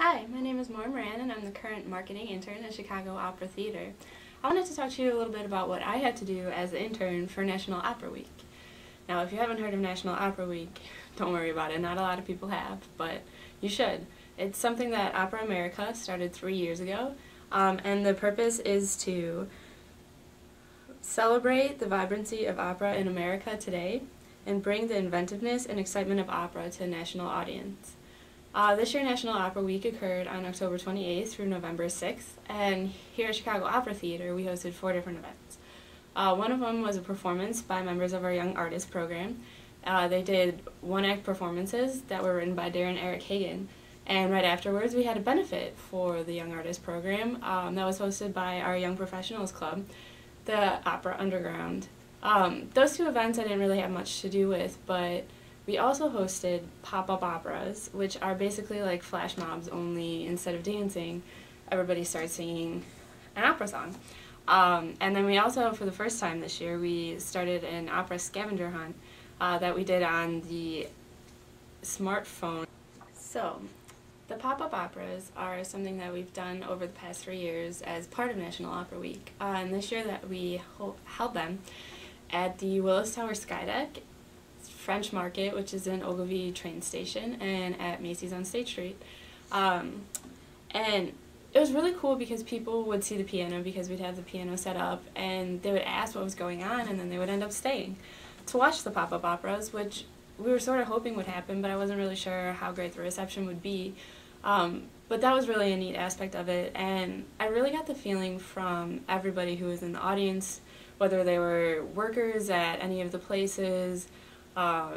Hi, my name is Maura Moran and I'm the current marketing intern at Chicago Opera Theater. I wanted to talk to you a little bit about what I had to do as an intern for National Opera Week. Now, if you haven't heard of National Opera Week, don't worry about it. Not a lot of people have, but you should. It's something that Opera America started 3 years ago, and the purpose is to celebrate the vibrancy of opera in America today and bring the inventiveness and excitement of opera to a national audience. This year, National Opera Week occurred on October 28th through November 6th, and here at Chicago Opera Theater, we hosted 4 different events. One of them was a performance by members of our Young Artist program. They did one-act performances that were written by Darren Eric Hagen, and right afterwards, we had a benefit for the Young Artist program that was hosted by our Young Professionals Club, the Opera Underground. Those 2 events I didn't really have much to do with, but we also hosted pop-up operas, which are basically like flash mobs, only instead of dancing, everybody starts singing an opera song. And then we also, for the first time this year, we started an opera scavenger hunt that we did on the smartphone. So, the pop-up operas are something that we've done over the past 3 years as part of National Opera Week. And this year that we held them at the Willis Tower Skydeck, French Market, which is in Ogilvie train station, and at Macy's on State Street. And it was really cool because people would see the piano because we'd have the piano set up, and they would ask what was going on, and then they would end up staying to watch the pop-up operas, which we were sort of hoping would happen, but I wasn't really sure how great the reception would be. But that was really a neat aspect of it, and I really got the feeling from everybody who was in the audience, whether they were workers at any of the places,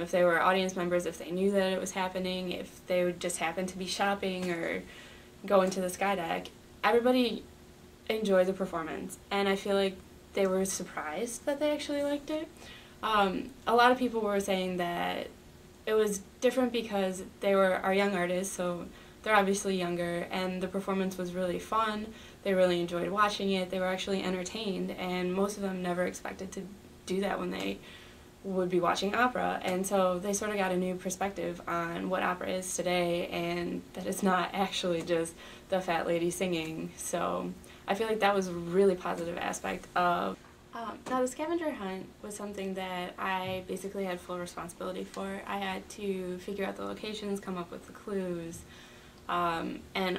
if they were audience members, if they knew that it was happening, if they would just happen to be shopping or going to the Skydeck, everybody enjoyed the performance, and I feel like they were surprised that they actually liked it. A lot of people were saying that it was different because they were our young artists, so they're obviously younger, and the performance was really fun. They really enjoyed watching it. They were actually entertained, and most of them never expected to do that when they would be watching opera, and so they sort of got a new perspective on what opera is today, and that it's not actually just the fat lady singing. So I feel like that was a really positive aspect of now the scavenger hunt was something that I basically had full responsibility for. I had to figure out the locations, come up with the clues, and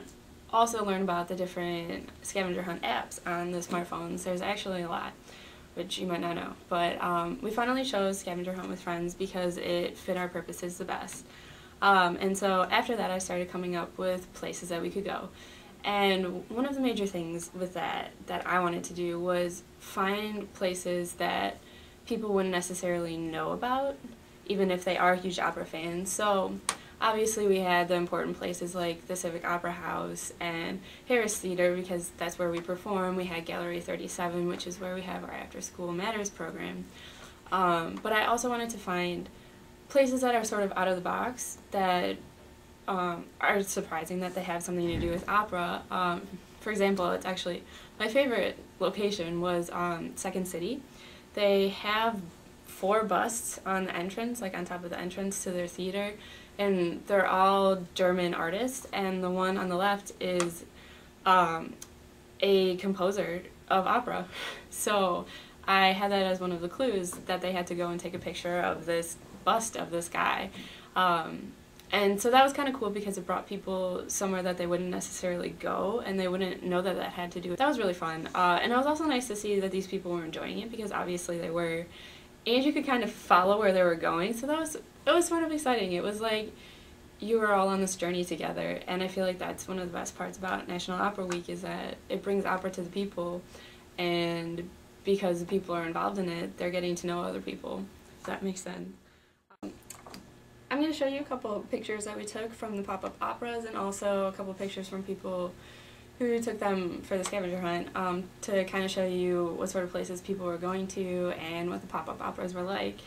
also learn about the different scavenger hunt apps on the smartphones. There's actually a lot, which you might not know, but we finally chose Scavenger Hunt with Friends because it fit our purposes the best. And so after that I started coming up with places that we could go. And one of the major things with that I wanted to do was find places that people wouldn't necessarily know about, even if they are huge opera fans. So obviously we had the important places like the Civic Opera House and Harris Theater because that's where we perform. We had Gallery 37, which is where we have our After School Matters program. But I also wanted to find places that are sort of out of the box that are surprising that they have something to do with opera. For example, it's actually my favorite location was Second City. They have 4 busts on the entrance, like on top of the entrance to their theater, and they're all German artists, and the one on the left is a composer of opera. So I had that as one of the clues that they had to go and take a picture of this bust of this guy. And so that was kind of cool because it brought people somewhere that they wouldn't necessarily go, and they wouldn't know that that had to do with it. That was really fun. And it was also nice to see that these people were enjoying it because obviously they were, and you could kind of follow where they were going, so it was sort of exciting. It was like you were all on this journey together, and I feel like that's one of the best parts about National Opera Week is that it brings opera to the people, and because the people are involved in it, they're getting to know other people, if that makes sense. I'm going to show you a couple of pictures that we took from the pop-up operas and also a couple of pictures from people who took them for the scavenger hunt to kind of show you what sort of places people were going to and what the pop-up operas were like.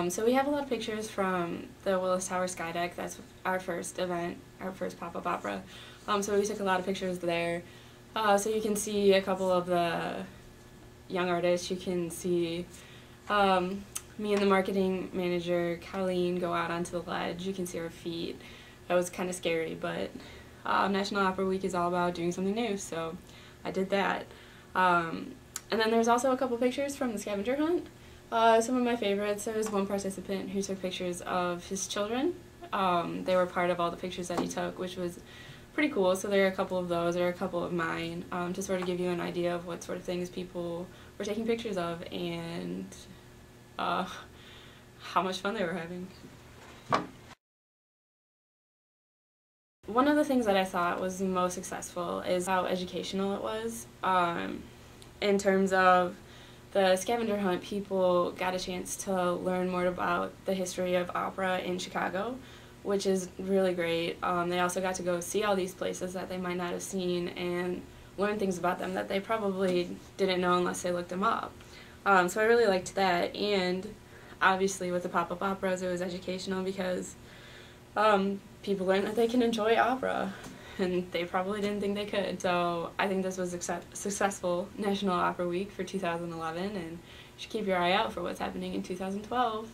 So we have a lot of pictures from the Willis Tower Skydeck. That's our first event, our first pop-up opera. So we took a lot of pictures there. So you can see a couple of the young artists. You can see me and the marketing manager, Colleen, go out onto the ledge. You can see our feet. That was kind of scary, but National Opera Week is all about doing something new, so I did that. And then there's also a couple pictures from the scavenger hunt. Some of my favorites, there was one participant who took pictures of his children. They were part of all the pictures that he took, which was pretty cool. So there are a couple of those, there are a couple of mine, to sort of give you an idea of what sort of things people were taking pictures of and how much fun they were having. One of the things that I thought was the most successful is how educational it was. In terms of the scavenger hunt, people got a chance to learn more about the history of opera in Chicago, which is really great. They also got to go see all these places that they might not have seen and learn things about them that they probably didn't know unless they looked them up. So I really liked that, and obviously with the pop-up operas it was educational because people learned that they can enjoy opera, and they probably didn't think they could. So I think this was a successful National Opera Week for 2011, and you should keep your eye out for what's happening in 2012.